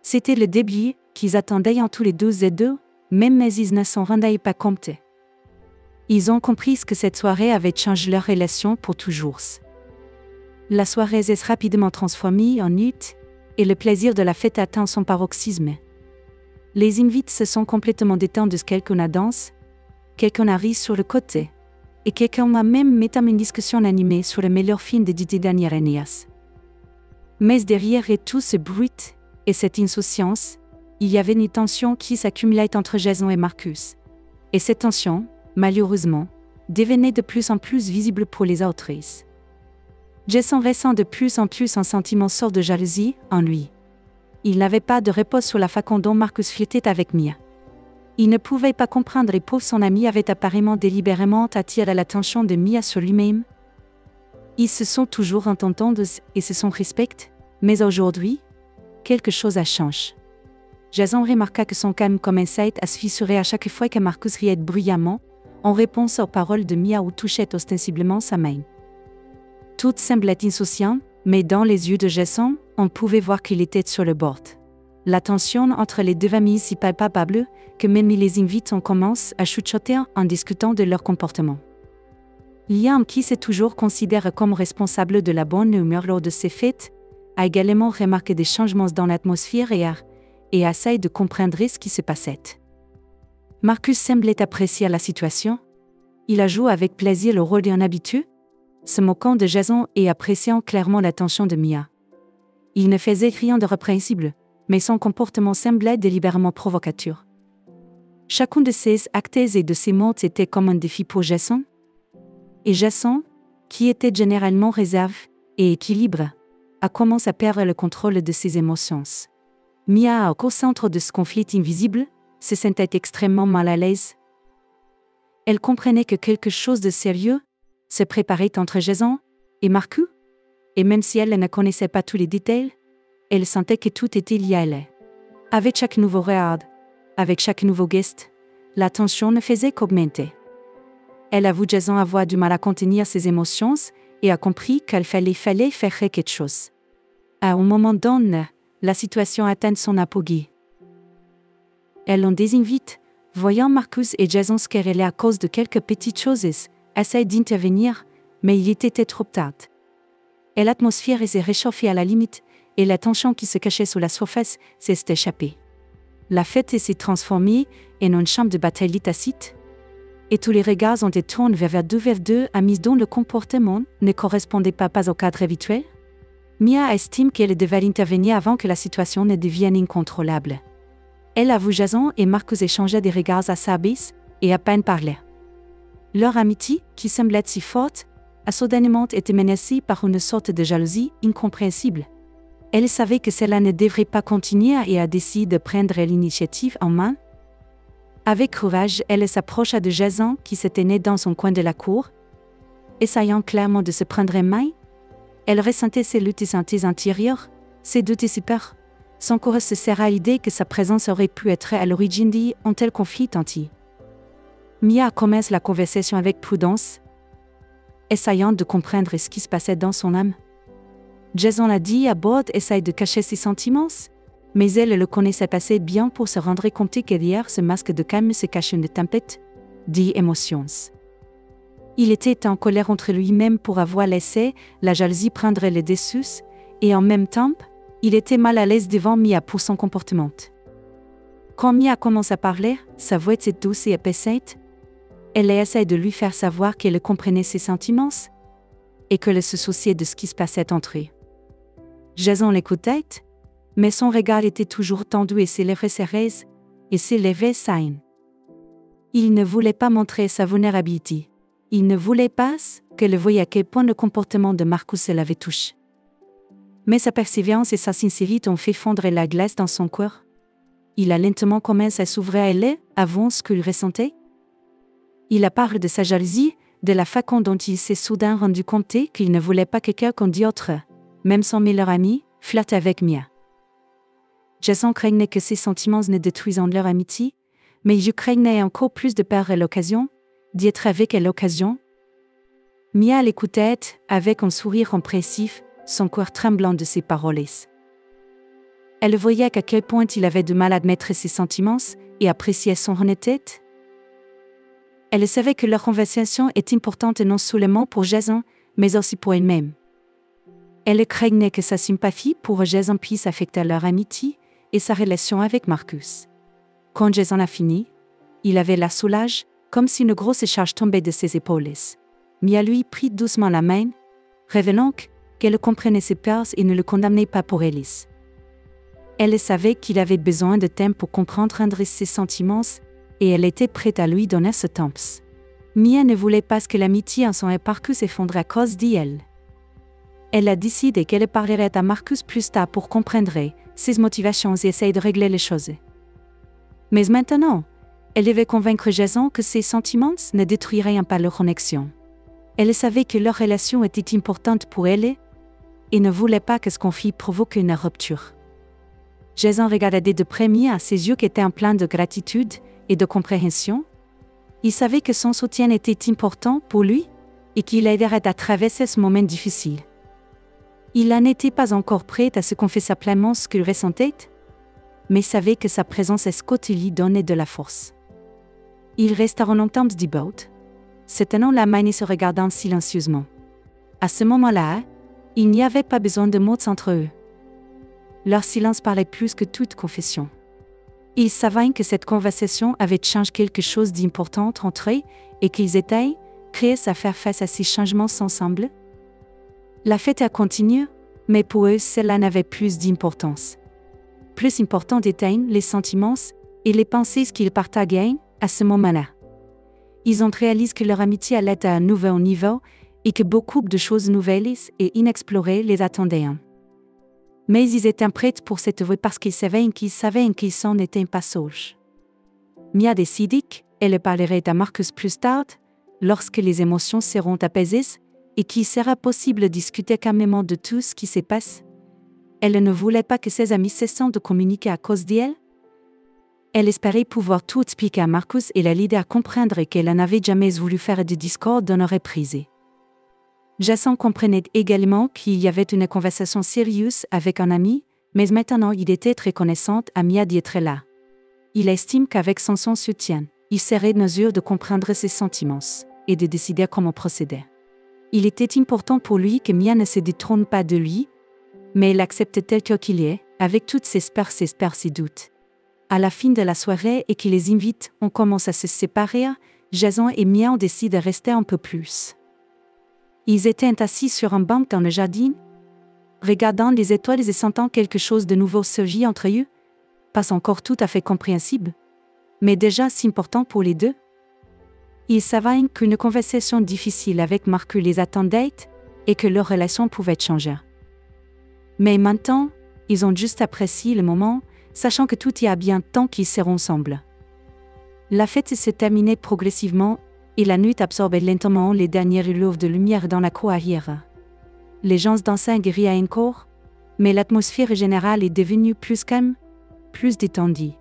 C'était le début qu'ils attendaient en tous les deux, même mais ils ne s'en rendaient pas compte. Ils ont compris que cette soirée avait changé leur relation pour toujours. La soirée s'est rapidement transformée en nuit, et le plaisir de la fête atteint son paroxysme. Les invités se sont complètement détendus, quelqu'un a dansé, quelqu'un a ri sur le côté, et quelqu'un a même mis une discussion animée sur le meilleur film de Didier Daniel. Mais derrière tout ce bruit et cette insouciance, il y avait une tension qui s'accumulait entre Jason et Marcus. Et cette tension, malheureusement, devenait de plus en plus visible pour les autres. Jason ressent de plus en plus un sentiment sort de jalousie en lui. Il n'avait pas de repos sur la façon dont Marcus flirtait avec Mia. Il ne pouvait pas comprendre et pour son ami avait apparemment délibérément attiré l'attention de Mia sur lui-même. Ils se sont toujours entendus et se sont respectés, mais aujourd'hui, quelque chose a changé. Jason remarqua que son calme commençait à se fissurer à chaque fois que Marcus riait bruyamment, en réponse aux paroles de Mia ou touchait ostensiblement sa main. Tout semblait insouciant, mais dans les yeux de Jason, on pouvait voir qu'il était sur le bord. La tension entre les deux amis si palpable que même les invités ont commencé à chuchoter en discutant de leur comportement. Liam, qui s'est toujours considéré comme responsable de la bonne humeur lors de ces fêtes, a également remarqué des changements dans l'atmosphère et essaie de comprendre ce qui se passait. Marcus semblait apprécier la situation. Il a joué avec plaisir le rôle d'un habitué, se moquant de Jason et appréciant clairement l'attention de Mia. Il ne faisait rien de répréhensible, mais son comportement semblait délibérément provocateur. Chacun de ses actes et de ses mots était comme un défi pour Jason. Et Jason, qui était généralement réservé et équilibré, a commencé à perdre le contrôle de ses émotions. Mia, au centre de ce conflit invisible, se sentait extrêmement mal à l'aise. Elle comprenait que quelque chose de sérieux se préparait entre Jason et Marcus, et même si elle ne connaissait pas tous les détails, elle sentait que tout était lié à elle. Avec chaque nouveau regard, avec chaque nouveau geste, la tension ne faisait qu'augmenter. Elle avoue Jason avoir du mal à contenir ses émotions et a compris qu'il fallait faire quelque chose. À un moment donné, la situation atteint son apogée. Elle en désigne vite, voyant Marcus et Jason se quereller à cause de quelques petites choses, essaie d'intervenir, mais il était trop tard. Et l'atmosphère s'est réchauffée à la limite, et la tension qui se cachait sous la surface s'est échappée. La fête s'est transformée en une chambre de bataille tacite, et tous les regards ont été tournés vers deux amis dont le comportement ne correspondait pas au cadre habituel. Mia estime qu'elle devait intervenir avant que la situation ne devienne incontrôlable. Elle avoue Jason et Marcus échangeaient des regards assez abysses et à peine parlaient. Leur amitié, qui semblait si forte, a soudainement été menacée par une sorte de jalousie incompréhensible. Elle savait que cela ne devrait pas continuer et a décidé de prendre l'initiative en main. Avec courage, elle s'approcha de Jason qui se tenait dans son coin de la cour. Essayant clairement de se prendre en main, elle ressentait ses luttes et santé intérieures, ses doutes et ses peurs. Son corps se serra à l'idée que sa présence aurait pu être à l'origine d'un tel conflit entier. Mia commence la conversation avec prudence, essayant de comprendre ce qui se passait dans son âme. Jason l'a dit à bord, essaye de cacher ses sentiments, mais elle le connaissait assez bien pour se rendre compte que derrière ce masque de calme se cache une tempête d'émotions. Il était en colère contre lui-même pour avoir laissé la jalousie prendre le dessus, et en même temps, il était mal à l'aise devant Mia pour son comportement. Quand Mia commence à parler, sa voix était douce et épaissette. Elle essaie de lui faire savoir qu'elle comprenait ses sentiments et qu'elle se souciait de ce qui se passait entre eux. Jason l'écoutait, mais son regard était toujours tendu et ses lèvres serrées, et ses lèvres saines. Il ne voulait pas montrer sa vulnérabilité. Il ne voulait pas qu'elle voie à quel point le comportement de Marcus l'avait touché. Mais sa persévérance et sa sincérité ont fait fondre la glace dans son cœur. Il a lentement commencé à s'ouvrir à elle, avant ce qu'il ressentait. Il a parlé de sa jalousie, de la façon dont il s'est soudain rendu compte qu'il ne voulait pas que quelqu'un d'autre, même son meilleur ami, flirte avec Mia. Jason craignait que ses sentiments ne détruisent leur amitié, mais je craignais encore plus de perdre l'occasion, d'y être avec l'occasion. Mia l'écoutait, avec un sourire compréhensif, son cœur tremblant de ses paroles. Elle voyait à quel point il avait du mal à admettre ses sentiments et appréciait son honnêteté. Elle savait que leur conversation est importante non seulement pour Jason, mais aussi pour elle-même. Elle craignait que sa sympathie pour Jason puisse affecter leur amitié et sa relation avec Marcus. Quand Jason a fini, il avait la soulage, comme si une grosse charge tombait de ses épaules. Mia lui prit doucement la main, révélant qu'elle comprenait ses peurs et ne le condamnait pas pour Alice. Elle savait qu'il avait besoin de temps pour comprendre ses sentiments, et elle était prête à lui donner ce temps. Mia ne voulait pas que l'amitié en son et Marcus s'effondre à cause d'elle. Elle a décidé qu'elle parlerait à Marcus plus tard pour comprendre ses motivations et essayer de régler les choses. Mais maintenant, elle devait convaincre Jason que ses sentiments ne détruiraient pas leur connexion. Elle savait que leur relation était importante pour elle et ne voulait pas que ce conflit provoque une rupture. Jason regardait de près Mia, ses yeux qui étaient pleins de gratitude et de compréhension. Il savait que son soutien était important pour lui et qu'il l'aiderait à traverser ce moment difficile. Il n'en était pas encore prêt à se confesser pleinement ce qu'il ressentait, mais savait que sa présence lui donnait de la force. Ils restèrent longtemps debout, se tenant la main et se regardant silencieusement. À ce moment-là, il n'y avait pas besoin de mots entre eux. Leur silence parlait plus que toute confession. Ils savaient que cette conversation avait changé quelque chose d'important entre eux et qu'ils étaient prêts à faire face à ces changements ensemble. La fête a continué, mais pour eux cela n'avait plus d'importance. Plus important étaient les sentiments et les pensées qu'ils partageaient à ce moment-là. Ils ont réalisé que leur amitié allait à un nouveau niveau et que beaucoup de choses nouvelles et inexplorées les attendaient. Mais ils étaient prêts pour cette voie parce qu'ils savaient qu'ils s'en étaient pas sages. Mia décidait qu'elle parlerait à Marcus plus tard, lorsque les émotions seront apaisées, et qu'il sera possible de discuter calmement de tout ce qui se passe. Elle ne voulait pas que ses amis cessent de communiquer à cause d'elle. Elle espérait pouvoir tout expliquer à Marcus et l'aider à comprendre qu'elle n'avait jamais voulu faire de discorde dans leur reprise. Jason comprenait également qu'il y avait une conversation sérieuse avec un ami, mais maintenant il était très reconnaissant à Mia d'être là. Il estime qu'avec son soutien, il serait en mesure de comprendre ses sentiments et de décider comment procéder. Il était important pour lui que Mia ne se détrône pas de lui, mais il l'accepte tel qu'il est, avec toutes ses peurs et doutes. À la fin de la soirée et qu'il les invite, on commence à se séparer, Jason et Mia ont décidé de rester un peu plus. Ils étaient assis sur un banc dans le jardin, regardant les étoiles et sentant quelque chose de nouveau surgir entre eux, pas encore tout à fait compréhensible, mais déjà si important pour les deux. Ils savaient qu'une conversation difficile avec Marcus les attendait et que leur relation pouvait changer. Mais maintenant, ils ont juste apprécié le moment, sachant que tout ira bien tant qu'ils seront ensemble. La fête se terminait progressivement et la nuit absorbait lentement les dernières lueurs de lumière dans la cour arrière. Les gens dansaient et riaient encore, mais l'atmosphère générale est devenue plus calme, plus détendue.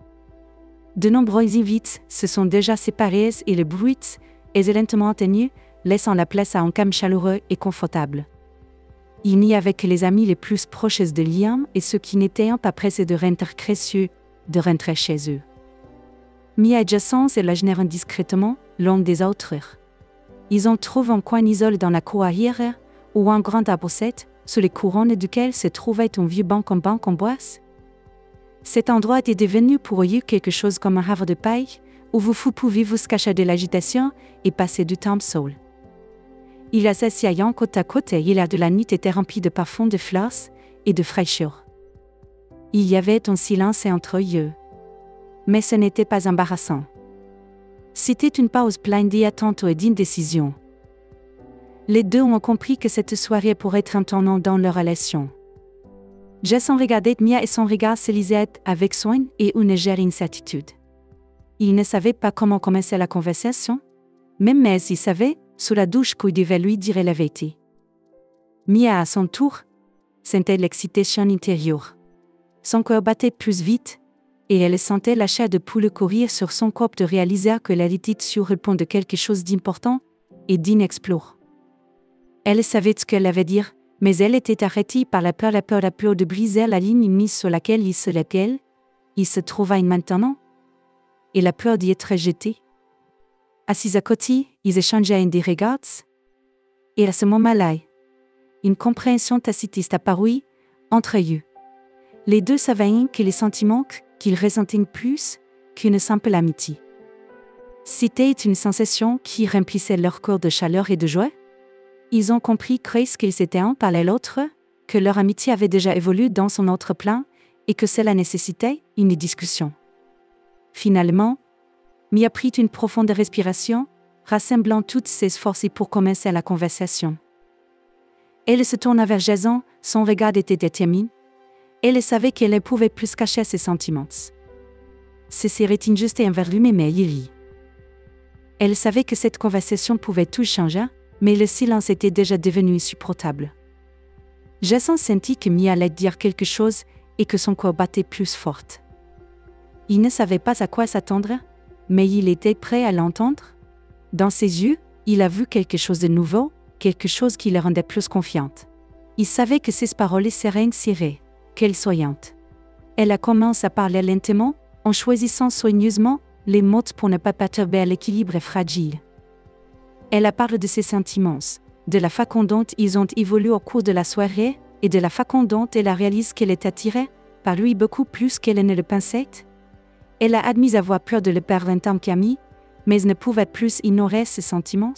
De nombreux invités se sont déjà séparés et le bruit est lentement atténué, laissant la place à un calme chaleureux et confortable. Il n'y avait que les amis les plus proches de Liam et ceux qui n'étaient pas pressés de rentrer chez eux. Mia et Jason se logèrent discrètement, l'un des autres. Ils ont trouvé un coin isolé dans la cour arrière, ou un grand arbre sous les couronnes duquel se trouvait un vieux banc en bois. Cet endroit était devenu pour eux quelque chose comme un havre de paille, où vous pouviez vous cacher de l'agitation et passer du temps seul. Ils s'asseyaient côte à côte et l'air de la nuit était rempli de parfums de fleurs et de fraîcheur. Il y avait un silence entre eux. Mais ce n'était pas embarrassant. C'était une pause pleine d'attente et d'indécision. Les deux ont compris que cette soirée pourrait être un tournant dans leur relation. Jason regardait Mia et son regard se lisait avec soin et une légère incertitude. Il ne savait pas comment commencer la conversation, même mais il savait, sous la douche, qu'il devait lui dire la vérité. Mia, à son tour, sentait l'excitation intérieure. Son cœur battait plus vite, et elle sentait la chair de poule courir sur son corps de réaliser que la était sur le point de quelque chose d'important et d'inexploré. Elle savait ce qu'elle avait dire, mais elle était arrêtée par la peur de briser la ligne mise sur laquelle il se trouvait maintenant, et la peur d'y être jeté. Assis à côté, ils échangeaient des regards, et à ce moment-là, une compréhension tacite apparut entre eux. Les deux savaient que les sentiments qu'ils ressentaient plus qu'une simple amitié. C'était une sensation qui remplissait leur corps de chaleur et de joie. Ils ont compris qu'ils s'étaient un par l'autre, que leur amitié avait déjà évolué dans son autre plan et que cela nécessitait une discussion. Finalement, Mia prit une profonde respiration, rassemblant toutes ses forces pour commencer la conversation. Elle se tourna vers Jason, son regard était déterminé. Elle savait qu'elle ne pouvait plus cacher ses sentiments. Ce serait injuste envers lui-même et il. Elle savait que cette conversation pouvait tout changer, mais le silence était déjà devenu insupportable. Jason sentit que Mia allait dire quelque chose et que son corps battait plus fort. Il ne savait pas à quoi s'attendre, mais il était prêt à l'entendre. Dans ses yeux, il a vu quelque chose de nouveau, quelque chose qui le rendait plus confiante. Il savait que ses paroles seraient serrées, qu'elles soyantes. Elle a commencé à parler lentement, en choisissant soigneusement les mots pour ne pas perturber l'équilibre fragile. Elle a parlé de ses sentiments, de la façon dont ils ont évolué au cours de la soirée, et de la façon dont elle a réalisé qu'elle était attirée par lui beaucoup plus qu'elle ne le pensait. Elle a admis avoir peur de le perdre en tant qu'amie, mais ne pouvait plus ignorer ses sentiments.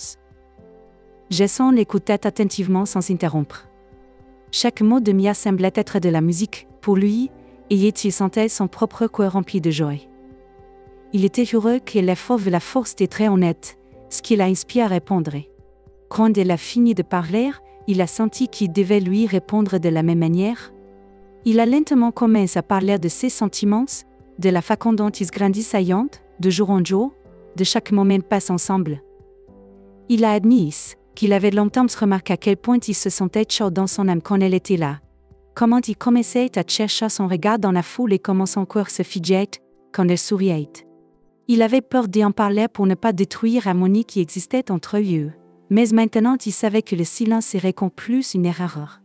Jason l'écoutait attentivement sans s'interrompre. Chaque mot de Mia semblait être de la musique, pour lui, et il sentait son propre cœur rempli de joie. Il était heureux qu'elle ait la force d'être honnête, ce qui l'a inspiré à répondre. Quand elle a fini de parler, il a senti qu'il devait lui répondre de la même manière. Il a lentement commencé à parler de ses sentiments, de la façon dont ils grandissent de jour en jour, de chaque moment passé ensemble. Il a admis qu'il avait longtemps remarqué à quel point il se sentait chaud dans son âme quand elle était là. Comment il commençait à chercher son regard dans la foule et comment son cœur se figeait quand elle souriait. Il avait peur d'y en parler pour ne pas détruire l'harmonie qui existait entre eux. Mais maintenant il savait que le silence serait qu'en plus une erreur.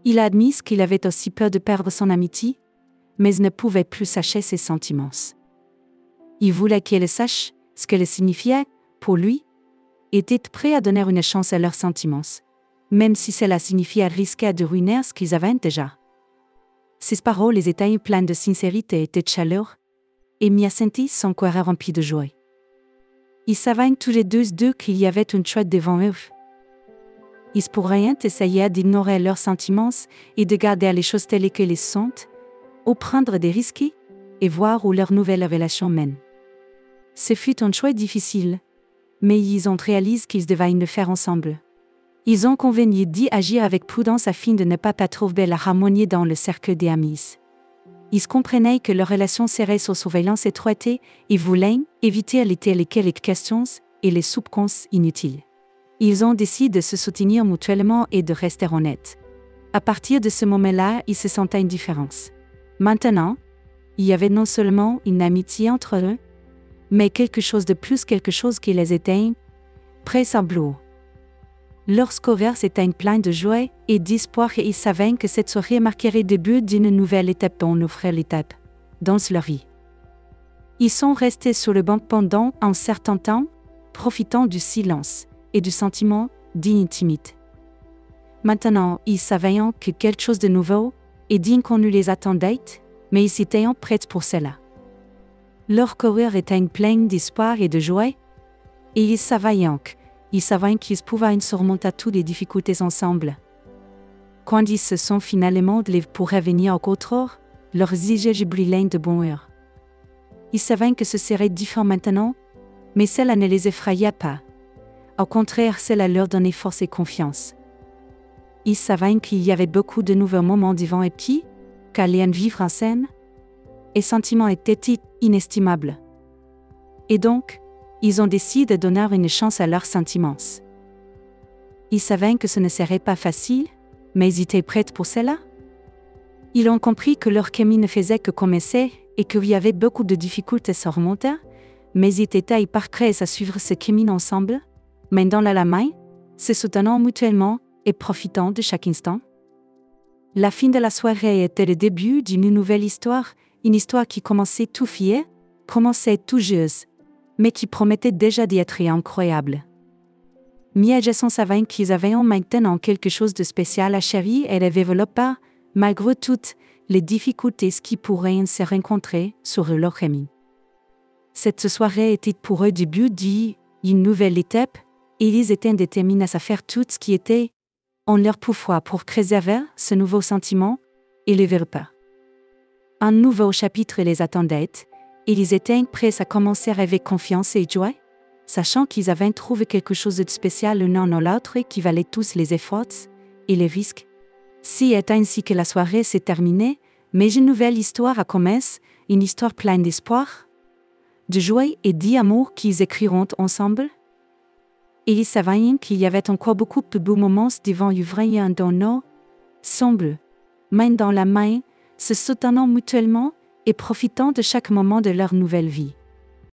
Il a admis qu'il avait aussi peur de perdre son amitié, mais ne pouvait plus cacher ses sentiments. Il voulait qu'elle sache ce que le signifiait, pour lui, et était prêt à donner une chance à leurs sentiments, même si cela signifiait risquer de ruiner ce qu'ils avaient déjà. Ses paroles étaient pleines de sincérité et de chaleur, et Mia sentit son cœur rempli de joie. Ils savaient tous les deux qu'il y avait une choix devant eux. Ils pourraient essayer d'ignorer leurs sentiments et de garder les choses telles qu'elles sont, ou prendre des risques, et voir où leur nouvelle relation mène. Ce fut un choix difficile, mais ils ont réalisé qu'ils devaient le faire ensemble. Ils ont convenu d'y agir avec prudence afin de ne pas perturber la harmonie dans le cercle des amis. Ils comprenaient que leur relation serait sous surveillance étroite et voulaient éviter les questions et les soupçons inutiles. Ils ont décidé de se soutenir mutuellement et de rester honnêtes. À partir de ce moment-là, ils se sentaient indifférents. Maintenant, il y avait non seulement une amitié entre eux, mais quelque chose de plus, quelque chose qui les éteint, présableux. Leur cœur s'était plein de joie et d'espoir et ils savaient que cette soirée marquerait le début d'une nouvelle étape dans l'étape dans leur vie. Ils sont restés sur le banc pendant un certain temps, profitant du silence et du sentiment d'intimité. Maintenant, ils savaient que quelque chose de nouveau et d'inconnu les attendait, mais ils étaient prêts pour cela. Leur cœur était plein d'espoir et de joie, et ils savaient qu'ils pouvaient surmonter toutes les difficultés ensemble. Quand ils se sont finalement levés pour revenir au comptoir, leurs yeux brillaient de bonheur. Ils savaient que ce serait différent maintenant, mais cela ne les effrayait pas. Au contraire, cela leur donnait force et confiance. Ils savaient qu'il y avait beaucoup de nouveaux moments devant eux qui allaient vivre en scène, et sentiments étaient inestimables. Et donc, ils ont décidé de donner une chance à leurs sentiments. Ils savaient que ce ne serait pas facile, mais ils étaient prêts pour cela. Ils ont compris que leur chemin ne faisait que commencer et qu'il y avait beaucoup de difficultés à surmonter, mais ils étaient prêts à suivre ce chemin ensemble, main dans la main, se soutenant mutuellement et profitant de chaque instant. La fin de la soirée était le début d'une nouvelle histoire, une histoire qui commençait tout fière, commençait tout joyeuse, mais qui promettait déjà d'être incroyable. Mia et Jason savaient qu'ils avaient maintenant quelque chose de spécial à chérir et les développa, malgré toutes les difficultés qui pourraient se rencontrer sur leur chemin. Cette soirée était pour eux le début d'une nouvelle étape, et ils étaient déterminés à faire tout ce qui était en leur pouvoir pour préserver ce nouveau sentiment et le verront pas. Un nouveau chapitre les attendait, et ils étaient prêts à commencer avec confiance et joie, sachant qu'ils avaient trouvé quelque chose de spécial l'un dans l'autre qui valait tous les efforts et les risques. Si est ainsi que la soirée s'est terminée, mais une nouvelle histoire a commencé, une histoire pleine d'espoir, de joie et d'amour qu'ils écriront ensemble. Et ils savaient qu'il y avait encore beaucoup de beaux moments devant eux dans nos semble, main dans la main, se soutenant mutuellement et profitant de chaque moment de leur nouvelle vie.